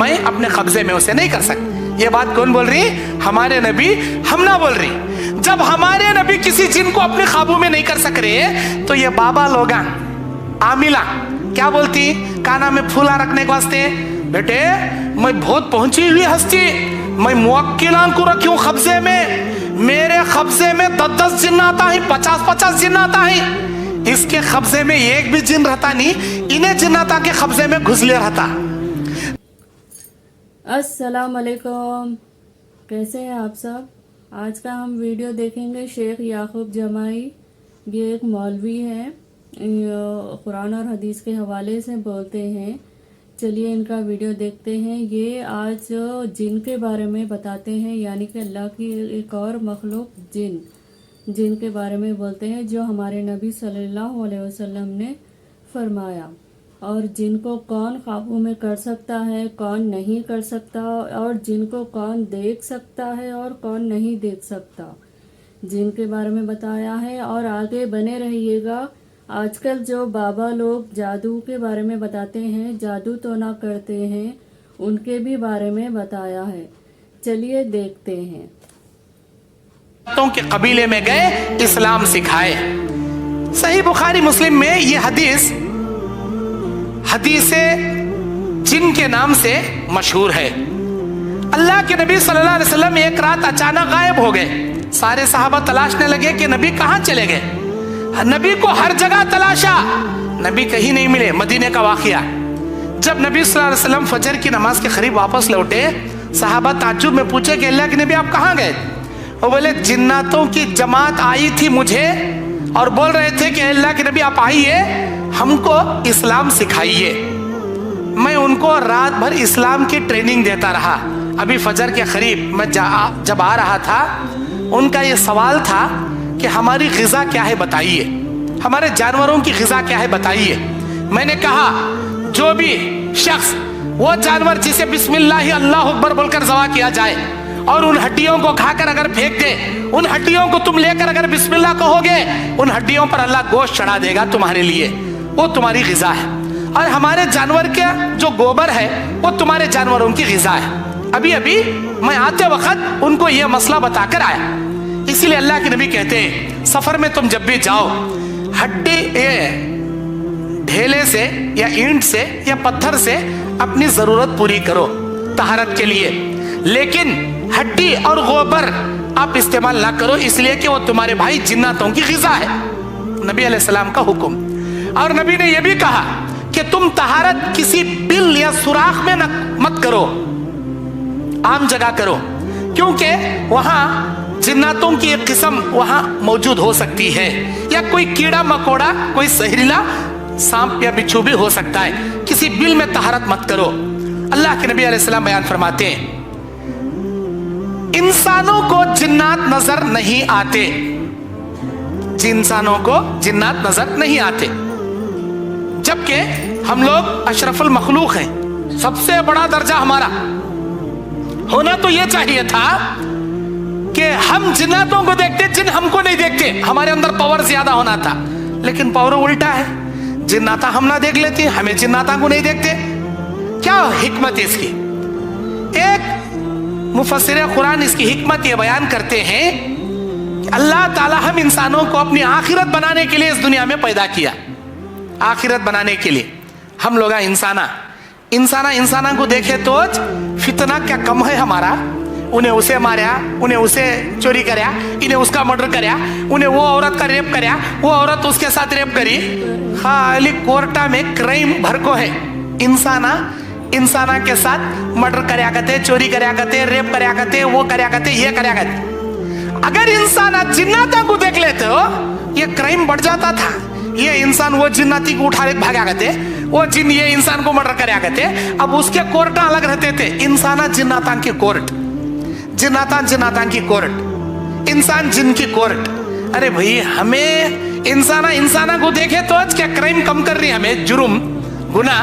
मैं अपने कब्जे में उसे नहीं कर सकता। ये बात कौन बोल रही? हमारे नबी, हम ना बोल रही। जब हमारे नबी किसी जिन को अपने काबू में नहीं कर सक रहे तो ये बाबा लोग आमिला क्या बोलती? काना में फूला रखने के वास्ते, बेटे मैं बहुत पहुंची हुई हस्ती, मैं मुवक्किलां को रखी हूं कब्जे में, मेरे कब्जे में 10-10 जिन आता है, 50-50 जिन आता है। इसके कब्जे में एक भी जिन रहता नहीं, इन्हें जिन्नाता के कब्जे में घुसले रहता। अस्सलाम वालेकुम, कैसे हैं आप सब? आज का हम वीडियो देखेंगे शेख याकूब जमाई। ये एक मौलवी हैं, कुरान और हदीस के हवाले से बोलते हैं। चलिए इनका वीडियो देखते हैं। ये आज जिन के बारे में बताते हैं, यानी कि अल्लाह की एक और मखलूक जिन के बारे में बोलते हैं, जो हमारे नबी सल्लल्लाहु अलैहि वसल्लम ने फरमाया। और जिनको कौन काबू में कर सकता है, कौन नहीं कर सकता, और जिनको कौन देख सकता है और कौन नहीं देख सकता, जिनके बारे में बताया है। और आगे बने रहिएगा। आजकल जो बाबा लोग जादू के बारे में बताते हैं, जादू तो ना करते हैं, उनके भी बारे में बताया है। चलिए देखते हैं। के कबीले में गए, इस्लाम सिखाए। सही बुखारी मुस्लिम में ये हदीसे जिन के नाम से मशहूर है। अल्लाह के नबी सल्लल्लाहु अलैहि वसल्लम एक रात अचानक गायब हो गए। सारे सहाबा तलाशने लगे कि नबी कहाँ चले गए। नबी को हर जगह तलाशा, नबी कहीं नहीं मिले। मदीने का वाकया, जब नबी सल्लल्लाहु अलैहि वसल्लम फजर की नमाज के करीब वापस लौटे, सहाबा ताज्जुब में पूछे कि अल्लाह के नबी आप कहाँ गए? वो बोले जिन्नातों की जमात आई थी मुझे और बोल रहे थे कि अल्लाह के नबी आप आइए, हमको इस्लाम सिखाइए। मैं उनको रात भर इस्लाम की ट्रेनिंग देता रहा। अभी फजर के करीब मैं जब आ रहा था, उनका ये सवाल था कि हमारी ग़िज़ा क्या है बताइए, हमारे जानवरों की ग़िज़ा क्या है बताइए। मैंने कहा जो भी शख्स वो जानवर जिसे बिस्मिल्लाह अल्लाह अकबर बोलकर ज़बह किया जाए और उन हड्डियों को खाकर अगर फेंक दे, उन हड्डियों को तुम लेकर अगर बिस्मिल्लाह कहोगे, उन हड्डियों पर अल्लाह गोश्त चढ़ा देगा तुम्हारे लिए, वो तुम्हारी ग़िज़ा है। और हमारे जानवर का जो गोबर है वो तुम्हारे जानवरों की ग़िज़ा है। अभी अभी मैं आते वक्त उनको यह मसला बताकर आया। इसीलिए अल्लाह के नबी कहते हैं सफर में तुम जब भी जाओ, हड्डी ढेले से या ईंट से या पत्थर से अपनी जरूरत पूरी करो तहारत के लिए, लेकिन हड्डी और गोबर आप इस्तेमाल ना करो, इसलिए कि वो तुम्हारे भाई जिन्नातों की ग़िज़ा है। नबी अलैहिस्सलाम का हुक्म। और नबी ने यह भी कहा कि तुम तहारत किसी बिल या सुराख में मत करो, आम जगह करो, क्योंकि वहां जिन्नातों की एक किस्म वहां मौजूद हो सकती है, या कोई कीड़ा मकोड़ा, कोई जहरीला सांप या बिच्छू भी हो सकता है। किसी बिल में तहारत मत करो। अल्लाह के नबी अलैहिस्सलाम बयान फरमाते हैं इंसानों को जिन्नात नजर नहीं आते, इंसानों को जिन्नात नजर नहीं आते, जबकि हम लोग अशरफुल मखलूक हैं। सबसे बड़ा दर्जा हमारा होना तो यह चाहिए था कि हम जिन्नातों को देखते, जिन हमको नहीं देखते। हमारे अंदर पावर ज्यादा होना था, लेकिन पावर उल्टा है। जिन्नाता हम ना देख लेते, हमें जिन्नाता को नहीं देखते। क्या हिकमत है इसकी? एक मुफस्सिर कुरान इसकी हिकमत ये बयान करते हैं कि अल्लाह ताला हम इंसानों को अपनी आखिरत बनाने के लिए इस दुनिया में पैदा किया। आखिरत बनाने के लिए हम लोग इंसाना को देखे तो फितना क्या कम है हमारा। उन्हें उसे मारा, उन्हें उसे चोरी करया, इन्हें उसका मर्डर करया, उन्हें वो औरत का रेप करया, वो औरत उसके साथ रेप करी। खाली कोर्टा में क्राइम भर को है। इंसाना के साथ मर्डर करया करते, चोरी करया करते, रेप करया करते, वो करया करते, ये करया करते। अगर इंसान जिन्नाता को देख लेते हो, ये क्राइम बढ़ जाता था। ये इंसान वो जिन्नाती को उठा ले भागा करते, वो जिन ये इंसान को मर्डर करया करते। अब उसके कोर्टा अलग रहते थे। इंसाना जिन्नाता की कोर्ट, जिन्नाता की कोर्ट, इंसान जिन की कोर्ट। अरे भाई हमें इंसाना को देखे तो आज क्या क्राइम कम कर रही है, हमें जुर्म गुना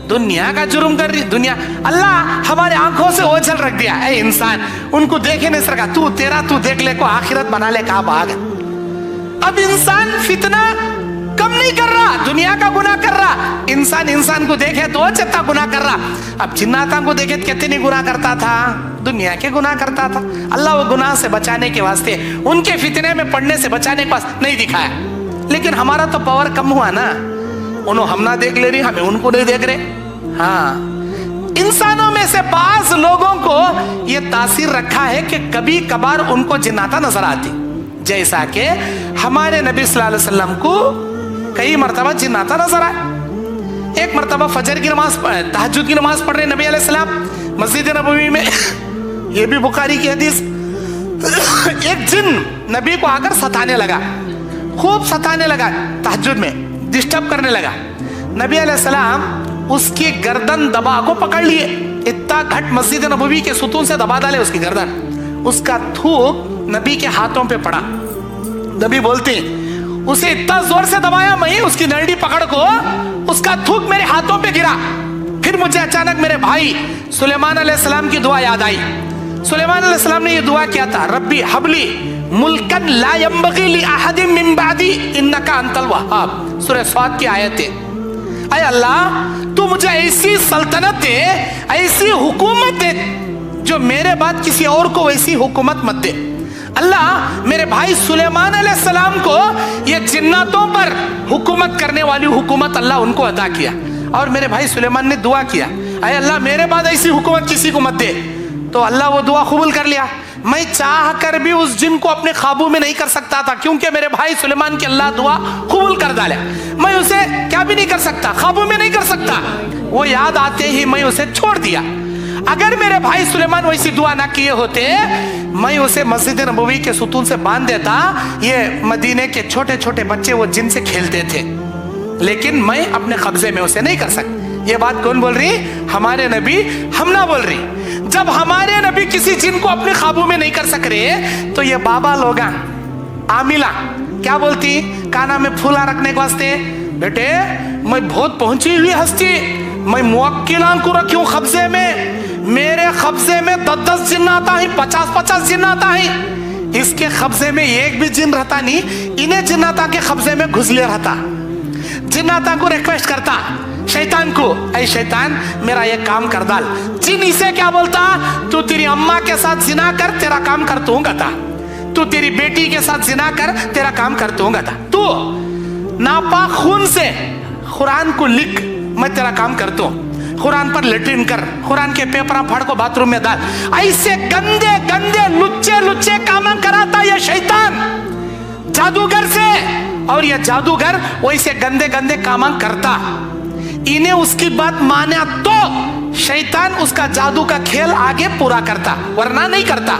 दुनिया का जुर्म कर रही दुनिया। अल्लाह हमारे आंखों से ओझल रख दिया। ए इंसान उनको देखे नहीं सका, तू देख ले को आखिरत बना ले, कहा भाग। अब इंसान फितना कम नहीं कर रहा, दुनिया का गुनाह कर रहा। इंसान को देखे तो चित्ता गुनाह कर रहा। अब जिन्नाता को देखे तो कितनी गुनाह करता था, दुनिया के गुनाह करता था। अल्लाह वो गुनाह से बचाने के वास्ते, उनके फितने में पड़ने से बचाने के वास्ते नहीं दिखाया। लेकिन हमारा तो पावर कम हुआ ना, उन्होंने हम ना देख ले रही, हमें उनको नहीं देख रहे। हाँ, इंसानों में से बाज लोगों को ये तासीर रखा है कि कभी कभार उनको जिन्नाता नजर आती, जैसा कि हमारे नबी सल्लल्लाहु अलैहि वसल्लम को कई मरतबा जिन्नाता नजर आए। एक मरतबा फजर की नमाज, तहज्जुद की नमाज पढ़ रहे नबी अलैहि सलाम मस्जिद नबवी में, ये भी बुखारी की हदीस। एक जिन नबी को आकर सताने लगा, खूब सताने लगा, तहज्जुद में डिस्टर्ब करने लगा। नबी अलैहि सलाम उसकी गर्दन दबा को पकड़ लिए, इतना घट मस्जिद नबवी के सुतून से दबा डाले उसकी गर्दन। उसका थूक नबी के हाथों पे पड़ा। नबी बोलते उसे इतना जोर से दबाया मैं, उसकी नरड़ी पकड़ को उसका थूक मेरे हाथों पे गिरा। फिर मुझे अचानक मेरे भाई सुलेमान अलैहिस्सलाम की दुआ याद आई। सुलेमान अलैहिस्सलाम ने ये दुआ किया था, रब्बी हबली मुल्कन ला यंबगी ली अहदिन मिन बादी इन्नका अंतल वहाब। सूरह स्वाद की आयत है। ऐ अल्लाह, तू मुझे ऐसी सल्तनत दे, ऐसी हुकूमत दे जो मेरे बाद किसी और को वैसी हुकूमत मत दे। अल्लाह, मेरे भाई सुलेमान अलैहिस्सलाम को ये जिन्नातों पर हुकूमत करने वाली हुकूमत अल्लाह उनको अता किया। और मेरे भाई सुलेमान ने दुआ किया, ऐ अल्लाह मेरे बाद ऐसी हुकूमत किसी को मत दे। तो अल्लाह वो दुआ कबूल कर लिया। मैं चाह कर भी उस जिन को अपने काबू में नहीं कर सकता था, क्योंकि मेरे भाई सुलेमान की अल्लाह दुआ कबूल कर डाला। मैं उसे क्या भी नहीं कर सकता, काबू में नहीं कर सकता। वो याद आते ही मैं उसे छोड़ दिया। अगर मेरे भाई सुलेमान वैसी दुआ ना किए होते, मैं उसे मस्जिद नबवी के सुतून से बांध देता। ये मदीने के छोटे छोटे बच्चे वो जिन से खेलते थे, लेकिन मैं अपने कब्जे में उसे नहीं कर सकता। ये बात कौन बोल रही? हमारे नबी, हम ना बोल रही। जब हमारे नबी किसी जिन को अपने काबू में नहीं कर सक रहे, तो ये बाबा लोग आमिला क्या बोलती, काना में फूला रखने के वास्ते, बेटे मैं बहुत पहुंची हुई हस्ती, मैं मुवक्किला को रखी हूं कब्जे में, मेरे कब्जे में 10-10 जिन आता है, 50-50 जिन आता है। इसके कब्जे में एक भी जिन रहता नहीं, इन्हें जिन्नाता के कब्जे में घुस ले रहता। जिन्नाता को रिक्वेस्ट करता शैतान को, ऐ शैतान मेरा ये काम कर डाल। जिन इसे क्या बोलता, तू तेरी अम्मा के साथ जिना कर, तेरा काम कर दूंगा था। तू तेरी बेटी के साथ जिना कर, तेरा काम कर दूंगा था। तू नापाक खून से कुरान को लिख, मैं तेरा काम करता हूं। कुरान पर लेटरिन कर, कुरान के पेपर फाड़ को बाथरूम में डाल। ऐसे गंदे गंदे लुच्चे लुच्चे काम कराता ये शैतान जादूगर से, और ये जादूगर वैसे गंदे गंदे काम करता। इन्हें उसकी बात माना तो शैतान उसका जादू का खेल आगे पूरा करता, वरना नहीं करता।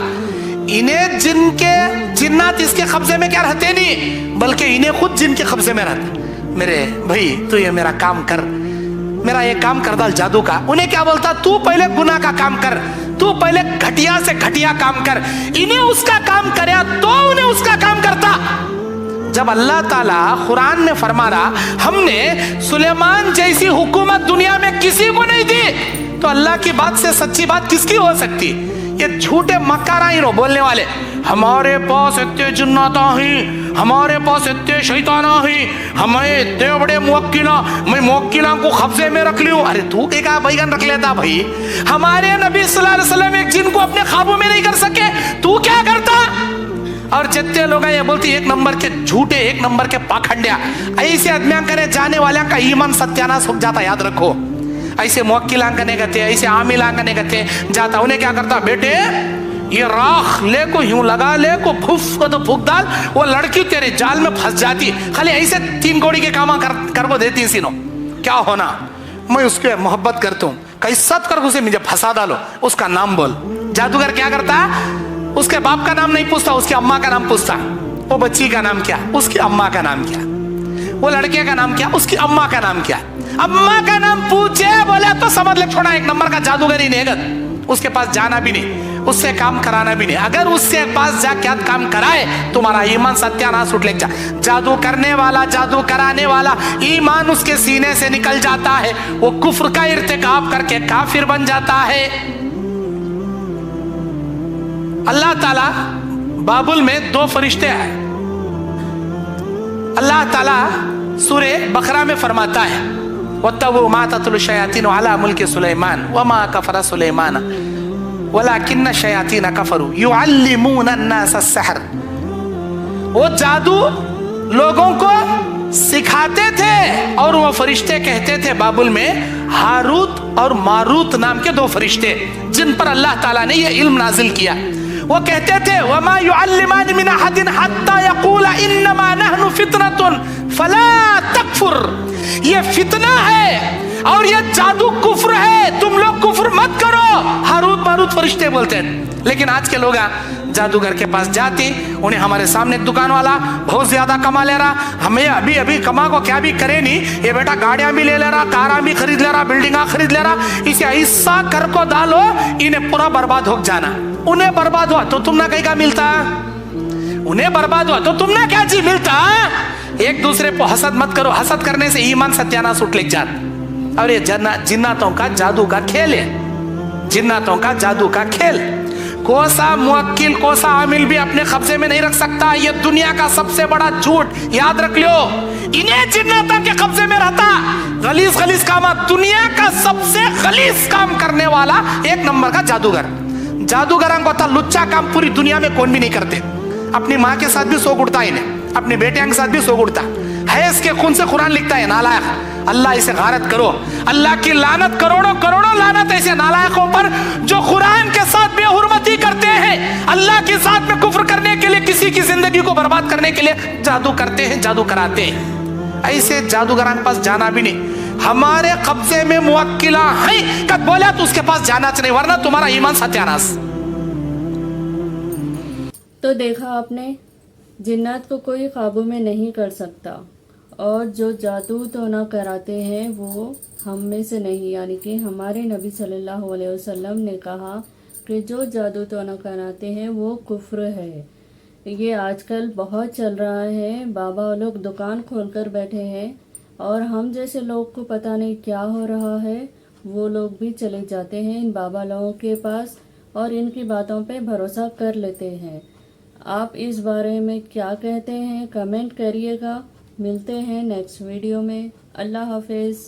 इन्हें जिनके जिन्नात इसके कब्जे में क्या रहते नहीं, बल्कि इन्हें खुद जिनके कब्जे में रहता। मेरे भाई तू ये मेरा काम कर, मेरा ये काम कर डाल जादू का। उन्हें क्या बोलता, तू पहले गुनाह का काम कर, तू पहले घटिया से घटिया काम कर। इन्हें उसका काम करे तो उन्हें उसका काम करता। जब अल्लाह ताला कुरान में फरमा रहा, हमने सुलेमान जैसी हुकूमत दुनिया में किसी को नहीं दी, तो अल्लाह की बात से सच्ची बात किसकी हो सकती? ये झूठे मक्कारा ही बोलने वाले, हमारे पास इतने जिन्नाता हैं, हमारे पास इतने शैताना हैं, हमें इतने बड़े मुवक्किला, मैं मुवक्किला को कब्जे में रख लियो। अरे तू क्या बैगन रख लेता भाई? हमारे नबी सल्लल्लाहु अलैहि वसल्लम एक जिन को अपने काबू में नहीं कर सके, तू क्या करता? और जितने लोग ये बोलती एक नंबर के झूठे, एक नंबर के पाखंडिया, ऐसे आदमियां करे जाने वाले का ईमान सत्यानाश हो जाता। याद रखो, ऐसे मुवक्किला करने गए, ऐसे आमिला करने गए जाता। उन्हें क्या करता, बेटे ये राख ले को यूं लगा ले को फूफ को तो फूक डाल, वो लड़की तेरे जाल में फंस जाती। खाली ऐसे 3 कौड़ी के काम कर वो देती सीनो। क्या होना, मैं उसके मोहब्बत करता हूँ, कैसा कर उसे मुझे फंसा डालो, उसका नाम बोल। जादूगर क्या करता, उसके बाप का नाम नहीं पूछता, उसकी अम्मा का नाम पूछता। वो बच्ची का नाम क्या, उसकी अम्मा का नाम क्या। वो लड़के का नाम क्या, उसकी अम्मा का नाम क्या। अम्मा का नाम पूछे बोले तो समझ ले छोड़ा एक नंबर का जादूगर ही नहीं। उसके पास जाना भी नहीं, उससे काम कराना भी नहीं। अगर उससे पास जाके काम कराए तुम्हारा ईमान सत्यानाश उठ लेगा। जादू करने वाला, जादू कराने वाला, ईमान उसके सीने से निकल जाता है, वो कुफ्र का इर्तिकाब करके काफिर बन जाता है। अल्लाह ताला बाबुल में 2 फरिश्ते हैं। अल्लाह ताला सूरे बकरा में फरमाता है वत्तबू मा तत्लु शयातीन अला मुल्क सुलेमान वमा कफर सुलेमान वलाकिन्न शयातीन कफरू युअल्लिमून अन्नास अस्सहर। वो जादू लोगों को सिखाते थे और वो फरिश्ते कहते थे बाबुल में हारूत और मारूत नाम के दो फरिश्ते जिन पर अल्लाह ताला ने ये इल्म नाजिल किया। वो कहते थे वमा युअल्लिमान मिन अहदिन हत्ता यक़ूला इन्नमा नहनु फितनतुन फला तकफुर। ये फितना है और ये जादू कुफ्र है, तुम लोग कुफ्र मत करो। हारूत मारूत फरिश्ते बोलते हैं। लेकिन आज के लोग जादूगर के पास जाते, उन्हें हमारे सामने दुकान वाला बहुत ज्यादा कमा ले रहा, हमें अभी अभी कमा को क्या भी करे नहीं, ये बेटा गाड़ियां भी ले रहा, कारा भी खरीद ले रहा, बिल्डिंगा खरीद ले रहा, इसे ऐसा कर को डालो इन्हें पूरा बर्बाद हो जाना। उन्हें बर्बाद हुआ तो तुम ना कहीं का मिलता, उन्हें बर्बाद हुआ तो तुमने क्या चीज मिलता। एक दूसरे को हसद मत करो, हसद करने से ईमान सत्यानाश उठ लिख जाता। और ये जिन्नातों का जादू का खेल है, जिन्नातों का जादू का खेल। कोसा मुवक्किल कोसा आमिल भी अपने कब्जे में नहीं रख सकता। ये दुनिया का सबसे बड़ा झूठ, याद रख लो। इन्हें जिन्नातों के कब्जे में रहता गलीज गलीज काम। दुनिया का सबसे गलीज काम करने वाला एक नंबर का जादूगर। जादूगरां को था लुच्चा काम पूरी दुनिया में कौन भी नहीं करते। अपनी माँ के साथ भी सो उड़ता है, इन्हें अपने बेटियां के साथ भी सो उड़ता है। इसके खून से कुरान लिखता है नालायक। अल्लाह इसे गारत करो, अल्लाह की लानत, करोड़ों करोड़ों लानत ऐसे नालायकों पर जो कुरान के साथ बेहुरमती करते हैं, अल्लाह के साथ में कुफ्र करने के लिए, किसी की जिंदगी को बर्बाद करने के लिए जादू करते हैं, जादू कराते हैं। ऐसे जादूगरां के पास जाना भी नहीं। हमारे कब्जे में मुवक्किला है, कब बोला तो उसके पास जाना चाहिए, वरना तुम्हारा ईमान सत्यानाश। तो देखा आपने, जिन्नात को कोई काबू में नहीं कर सकता, और जो जादू टोना कराते हैं वो हम में से नहीं, यानी कि हमारे नबी सल्लल्लाहु अलैहि वसल्लम ने कहा कि जो जादू टोना कराते हैं वो कुफ्र है। ये आजकल बहुत चल रहा है। बाबा लोग दुकान खोलकर बैठे हैं और हम जैसे लोग को पता नहीं क्या हो रहा है, वो लोग भी चले जाते हैं इन बाबा लोगों के पास और इनकी बातों पे भरोसा कर लेते हैं। आप इस बारे में क्या कहते हैं, कमेंट करिएगा। मिलते हैं नेक्स्ट वीडियो में। अल्लाह हाफिज़।